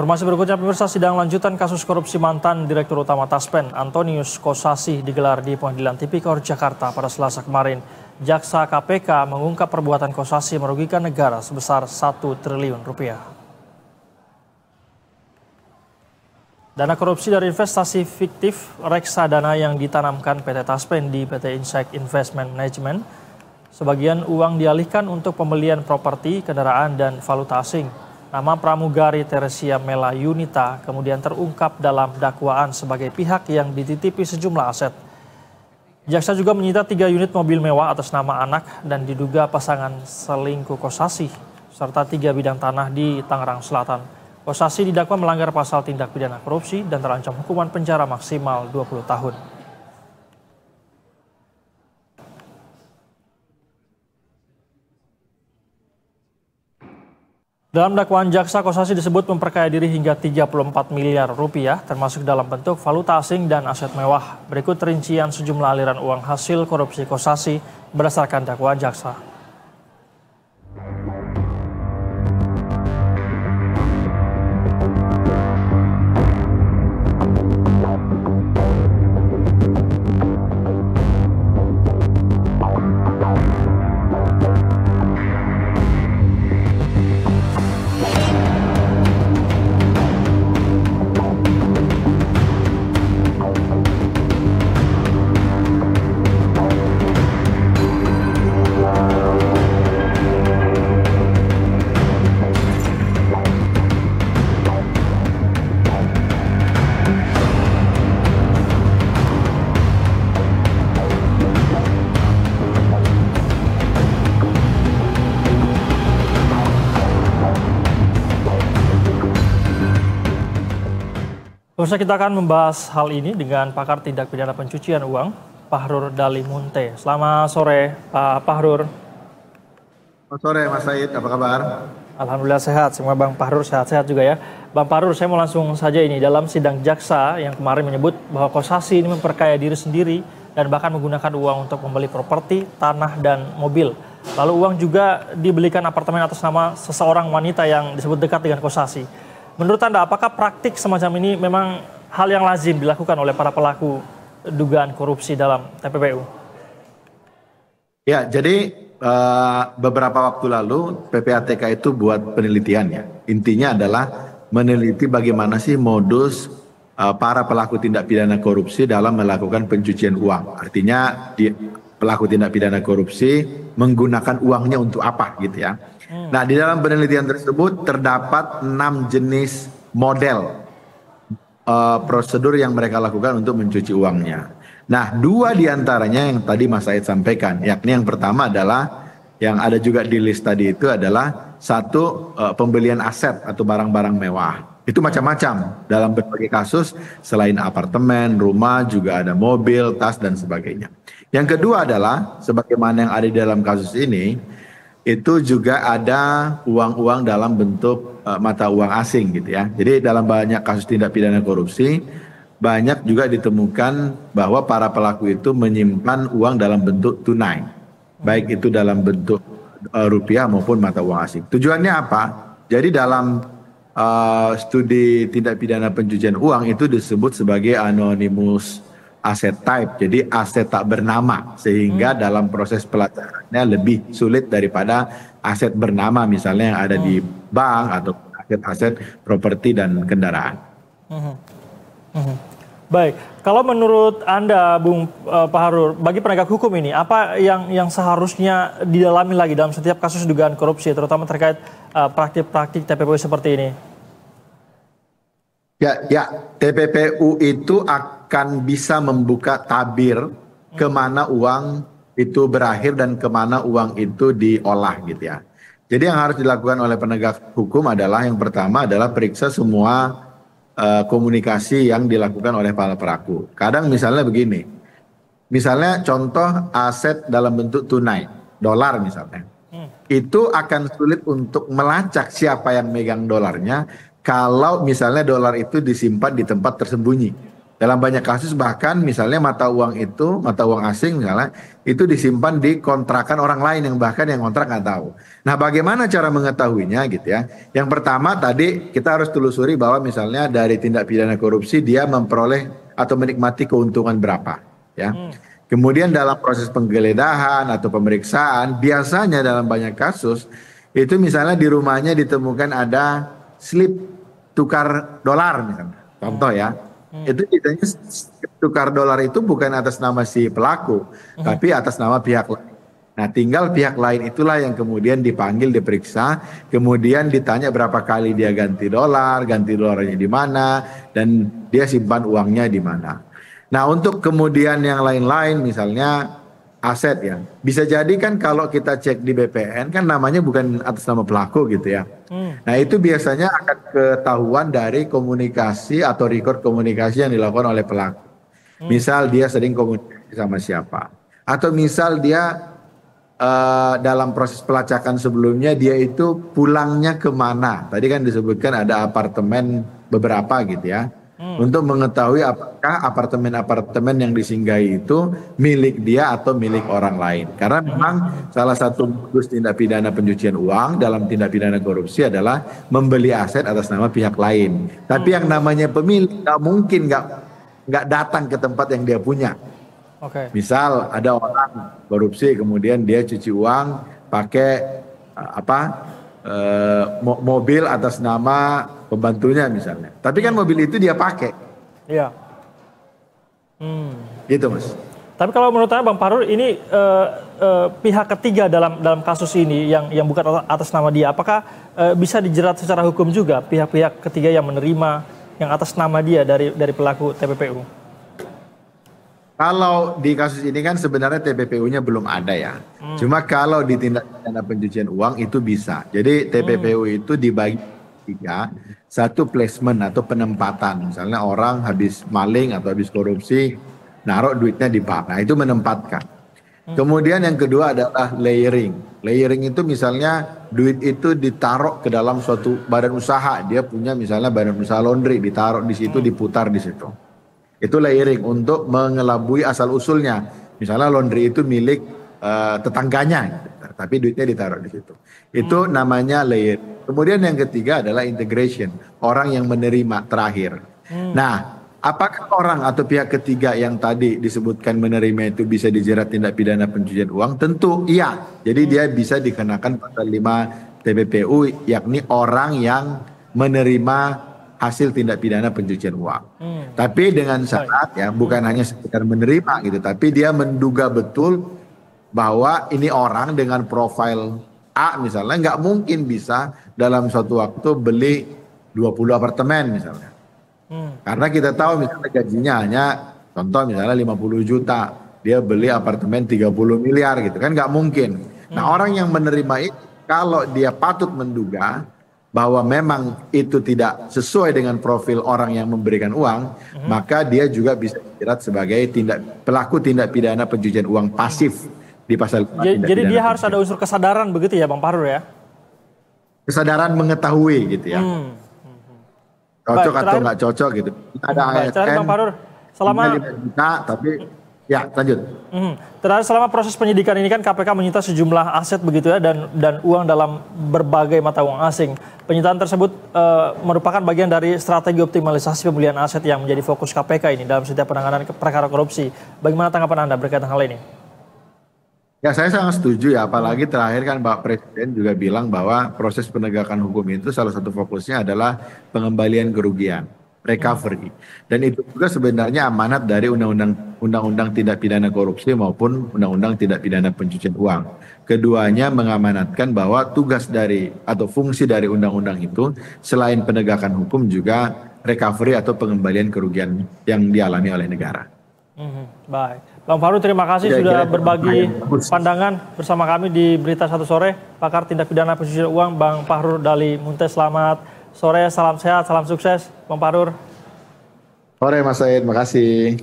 Informasi berikutnya, pemirsa, sidang lanjutan kasus korupsi mantan Direktur Utama Taspen, Antonius Kosasih, digelar di Pengadilan Tipikor Jakarta pada Selasa kemarin. Jaksa KPK mengungkap perbuatan Kosasih merugikan negara sebesar 1 triliun rupiah. Dana korupsi dari investasi fiktif reksadana yang ditanamkan PT Taspen di PT Insight Investment Management. Sebagian uang dialihkan untuk pembelian properti, kendaraan, dan valuta asing. Nama pramugari Teresia Mela Yunita kemudian terungkap dalam dakwaan sebagai pihak yang dititipi sejumlah aset. Jaksa juga menyita 3 unit mobil mewah atas nama anak dan diduga pasangan selingkuh Kosasih, serta 3 bidang tanah di Tangerang Selatan. Kosasih didakwa melanggar pasal tindak pidana korupsi dan terancam hukuman penjara maksimal 20 tahun. Dalam dakwaan jaksa, Kosasih disebut memperkaya diri hingga 34 miliar rupiah, termasuk dalam bentuk valuta asing dan aset mewah. Berikut rincian sejumlah aliran uang hasil korupsi Kosasih berdasarkan dakwaan jaksa. Pemirsa, kita akan membahas hal ini dengan pakar tindak pidana pencucian uang, Fahrur Dalimunte. Selamat sore, Pak Fahrur. Selamat sore, Mas Said. Apa kabar? Alhamdulillah sehat. Semua Bang Fahrur sehat-sehat juga ya. Bang Fahrur, saya mau langsung saja ini. Dalam sidang jaksa yang kemarin menyebut bahwa Kosasih ini memperkaya diri sendiri dan bahkan menggunakan uang untuk membeli properti, tanah, dan mobil. Lalu uang juga dibelikan apartemen atas nama seseorang wanita yang disebut dekat dengan Kosasih. Menurut Anda, apakah praktik semacam ini memang hal yang lazim dilakukan oleh para pelaku dugaan korupsi dalam TPPU? Ya, jadi beberapa waktu lalu PPATK itu buat penelitian ya. Intinya adalah meneliti bagaimana sih modus para pelaku tindak pidana korupsi dalam melakukan pencucian uang. Artinya pelaku tindak pidana korupsi menggunakan uangnya untuk apa gitu ya. Nah, di dalam penelitian tersebut terdapat 6 jenis model prosedur yang mereka lakukan untuk mencuci uangnya. Nah, 2 diantaranya yang tadi Mas Said sampaikan, yakni yang pertama adalah yang ada juga di list tadi itu adalah satu pembelian aset atau barang-barang mewah. Itu macam-macam dalam berbagai kasus, selain apartemen, rumah, juga ada mobil, tas, dan sebagainya. Yang kedua adalah, sebagaimana yang ada di dalam kasus ini, itu juga ada uang-uang dalam bentuk mata uang asing gitu ya. Jadi dalam banyak kasus tindak pidana korupsi, banyak juga ditemukan bahwa para pelaku itu menyimpan uang dalam bentuk tunai. Baik itu dalam bentuk rupiah maupun mata uang asing. Tujuannya apa? Jadi dalam studi tindak pidana pencucian uang itu disebut sebagai anonymous asset type, jadi aset tak bernama, sehingga dalam proses pelacakannya lebih sulit daripada aset bernama misalnya yang ada di bank atau aset-aset properti dan kendaraan. Baik, kalau menurut Anda, Bung Fahrur, bagi penegak hukum ini, apa yang seharusnya didalami lagi dalam setiap kasus dugaan korupsi, terutama terkait praktik-praktik TPPU seperti ini? Ya, TPPU itu akan bisa membuka tabir kemana uang itu berakhir dan kemana uang itu diolah gitu ya. Jadi yang harus dilakukan oleh penegak hukum adalah yang pertama adalah periksa semua komunikasi yang dilakukan oleh para pelaku. Kadang misalnya begini, misalnya contoh aset dalam bentuk tunai, dolar misalnya. Itu akan sulit untuk melacak siapa yang megang dolarnya kalau misalnya dolar itu disimpan di tempat tersembunyi. Dalam banyak kasus bahkan misalnya mata uang asing misalnya, itu disimpan di kontrakan orang lain yang bahkan yang kontrak nggak tahu. Nah bagaimana cara mengetahuinya gitu ya. Yang pertama tadi kita harus telusuri bahwa misalnya dari tindak pidana korupsi dia memperoleh atau menikmati keuntungan berapa ya. Kemudian dalam proses penggeledahan atau pemeriksaan biasanya dalam banyak kasus itu misalnya di rumahnya ditemukan ada slip tukar dolar misalnya. Contoh ya. Itu biasanya tukar dolar itu bukan atas nama si pelaku, tapi atas nama pihak lain. Nah, tinggal pihak lain itulah yang kemudian dipanggil, diperiksa, kemudian ditanya berapa kali dia ganti dolarnya di mana, dan dia simpan uangnya di mana. Nah, untuk kemudian yang lain-lain, misalnya aset ya, bisa jadi kan kalau kita cek di BPN kan namanya bukan atas nama pelaku gitu ya. Nah itu biasanya akan ketahuan dari komunikasi atau record komunikasi yang dilakukan oleh pelaku. Misal dia sering komunikasi sama siapa, atau misal dia dalam proses pelacakan sebelumnya dia itu pulangnya kemana. Tadi kan disebutkan ada apartemen beberapa gitu ya. Untuk mengetahui apakah apartemen-apartemen yang disinggahi itu milik dia atau milik orang lain. Karena memang salah satu modus tindak pidana pencucian uang dalam tindak pidana korupsi adalah membeli aset atas nama pihak lain. Tapi yang namanya pemilik nggak mungkin nggak datang ke tempat yang dia punya. Misal ada orang korupsi kemudian dia cuci uang pakai mobil atas nama pembantunya misalnya. Tapi kan mobil itu dia pakai. Iya. Gitu Mas. Tapi kalau menurut saya Bang Fahrur ini pihak ketiga dalam kasus ini yang bukan atas nama dia, apakah bisa dijerat secara hukum juga pihak-pihak ketiga yang menerima yang atas nama dia dari pelaku TPPU? Kalau di kasus ini kan sebenarnya TPPU-nya belum ada ya. Cuma kalau di tindak pidana pencucian uang itu bisa. Jadi TPPU itu dibagi tiga. Satu placement atau penempatan. Misalnya orang habis maling atau habis korupsi, naruh duitnya di bank. Nah itu menempatkan. Kemudian yang kedua adalah layering. Layering itu misalnya duit itu ditaruh ke dalam suatu badan usaha. Dia punya misalnya badan usaha laundry, ditaruh di situ, diputar di situ. Itu layering untuk mengelabui asal usulnya. Misalnya laundry itu milik tetangganya, tapi duitnya ditaruh di situ. Itu namanya layering. Kemudian yang ketiga adalah integration, orang yang menerima terakhir. Nah, apakah orang atau pihak ketiga yang tadi disebutkan menerima itu bisa dijerat tindak pidana pencucian uang? Tentu iya. Jadi dia bisa dikenakan pasal 5 TPPU, yakni orang yang menerima hasil tindak pidana pencucian uang. Tapi dengan syarat ya, bukan hanya sekedar menerima gitu, tapi dia menduga betul bahwa ini orang dengan profil A misalnya nggak mungkin bisa dalam suatu waktu beli 20 apartemen misalnya. Karena kita tahu misalnya gajinya hanya contoh misalnya 50 juta, dia beli apartemen 30 miliar gitu kan nggak mungkin. Nah orang yang menerima itu kalau dia patut menduga bahwa memang itu tidak sesuai dengan profil orang yang memberikan uang, maka dia juga bisa dijerat sebagai pelaku tindak pidana pencucian uang pasif di pasal. Jadi dia harus ada unsur kesadaran begitu ya Bang Fahrur ya? Kesadaran mengetahui gitu ya. Cocok atau nggak cocok gitu. Ada ASN, Bang Fahrur, selama 5 juta tapi ya lanjut. Terakhir selama proses penyidikan ini kan KPK menyita sejumlah aset begitu ya dan uang dalam berbagai mata uang asing. Penyitaan tersebut merupakan bagian dari strategi optimalisasi pembelian aset yang menjadi fokus KPK ini dalam setiap penanganan perkara korupsi. Bagaimana tanggapan Anda berkaitan hal ini? Ya saya sangat setuju ya, apalagi terakhir kan Pak Presiden juga bilang bahwa proses penegakan hukum itu salah satu fokusnya adalah pengembalian kerugian. Recovery, dan itu juga sebenarnya amanat dari undang-undang tindak pidana korupsi maupun undang-undang tindak pidana pencucian uang. Keduanya mengamanatkan bahwa tugas dari atau fungsi dari undang-undang itu selain penegakan hukum juga recovery atau pengembalian kerugian yang dialami oleh negara. Baik, Bang Fahrur terima kasih sudah berbagi pandangan bersama kami di Berita Satu Sore. Pakar tindak pidana pencucian uang Bang Fahrur Dali Munte, selamat sore, salam sehat, salam sukses, Bang Fahrur. Sore Mas Said, makasih.